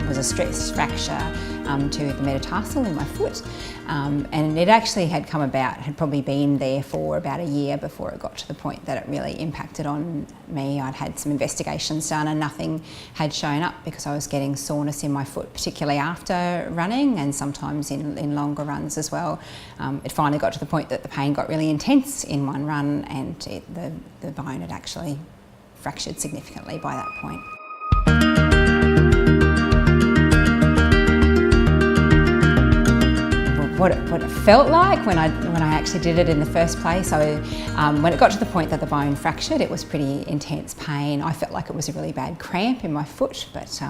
was a stress fracture to the metatarsal in my foot, and it actually had probably been there for about a year before it got to the point that it really impacted on me. I'd had some investigations done and nothing had shown up because I was getting soreness in my foot, particularly after running and sometimes in longer runs as well. It finally got to the point that the pain got really intense in one run, and the bone had actually fractured significantly by that point. What it felt like when I actually did it in the first place, when it got to the point that the bone fractured, it was pretty intense pain. I felt like it was a really bad cramp in my foot, but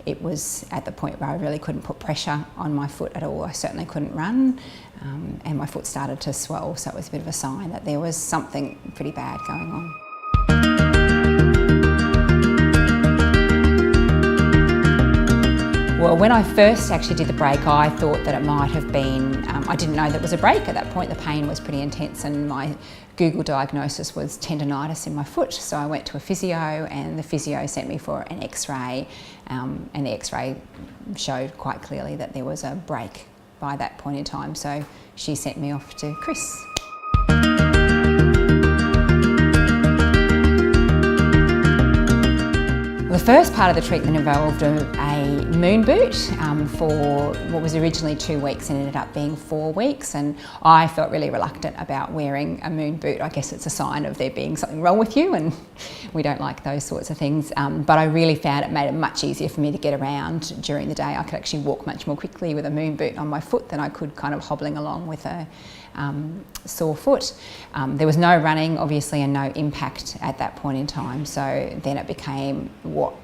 it was at the point where I really couldn't put pressure on my foot at all. I certainly couldn't run, and my foot started to swell, so it was a bit of a sign that there was something pretty bad going on. Well, when I first actually did the break, I thought that it might have been, I didn't know that it was a break at that point. The pain was pretty intense and my Google diagnosis was tendonitis in my foot. So I went to a physio, and the physio sent me for an X-ray, and the X-ray showed quite clearly that there was a break by that point in time. So she sent me off to Chris. The first part of the treatment involved a moon boot for what was originally 2 weeks and ended up being 4 weeks, and I felt really reluctant about wearing a moon boot. I guess it's a sign of there being something wrong with you, and we don't like those sorts of things, but I really found it made it much easier for me to get around during the day. I could actually walk much more quickly with a moon boot on my foot than I could kind of hobbling along with a sore foot. There was no running, obviously, and no impact at that point in time, so then it became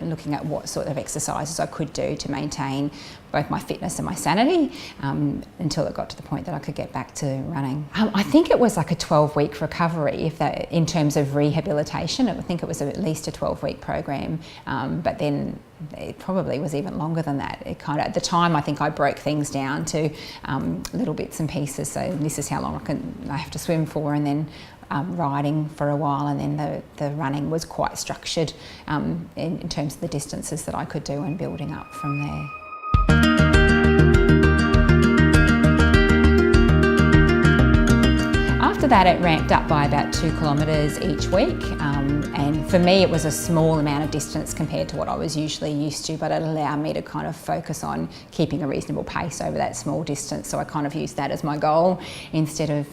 looking at what sort of exercises I could do to maintain both my fitness and my sanity until it got to the point that I could get back to running. I think it was like a 12-week recovery in terms of rehabilitation. I think it was at least a 12-week program, but then it probably was even longer than that. At the time, I think I broke things down to little bits and pieces. So this is how long I have to swim for, and then riding for a while, and then the running was quite structured in terms of the distances that I could do and building up from there. After that, it ramped up by about 2 kilometres each week, and for me it was a small amount of distance compared to what I was usually used to, but it allowed me to kind of focus on keeping a reasonable pace over that small distance, so I kind of used that as my goal instead of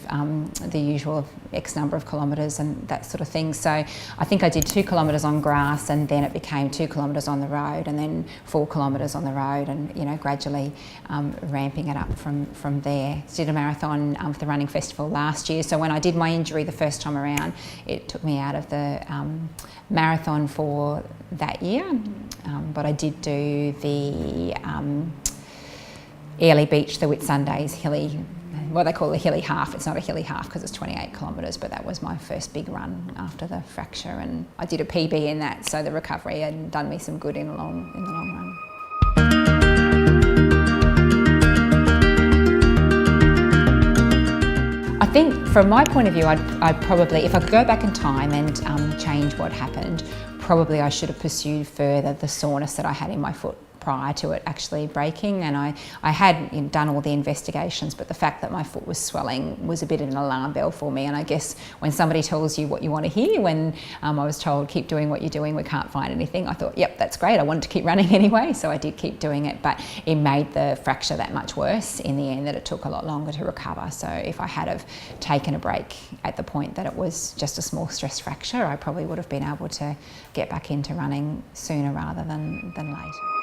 the usual X number of kilometres and that sort of thing. So I think I did 2 kilometres on grass, and then it became 2 kilometres on the road, and then 4 kilometres on the road, and gradually ramping it up from there. Did a marathon for the running festival last year, so when I did my injury the first time around, it took me out of the marathon for that year, but I did do the Airlie Beach, the Whitsundays hilly, what they call the hilly half. It's not a hilly half because it's 28 kilometres, but that was my first big run after the fracture, and I did a PB in that, so the recovery had done me some good in the long run. I think from my point of view, I'd probably, if I could go back in time and change what happened, probably I should have pursued further the soreness that I had in my foot prior to it actually breaking, and I had done all the investigations, but the fact that my foot was swelling was a bit of an alarm bell for me. And I guess when somebody tells you what you want to hear, when I was told keep doing what you're doing, we can't find anything, I thought yep, that's great. I wanted to keep running anyway, so I did keep doing it, but it made the fracture that much worse in the end, that it took a lot longer to recover. So if I had have taken a break at the point that it was just a small stress fracture, I probably would have been able to get back into running sooner rather than later.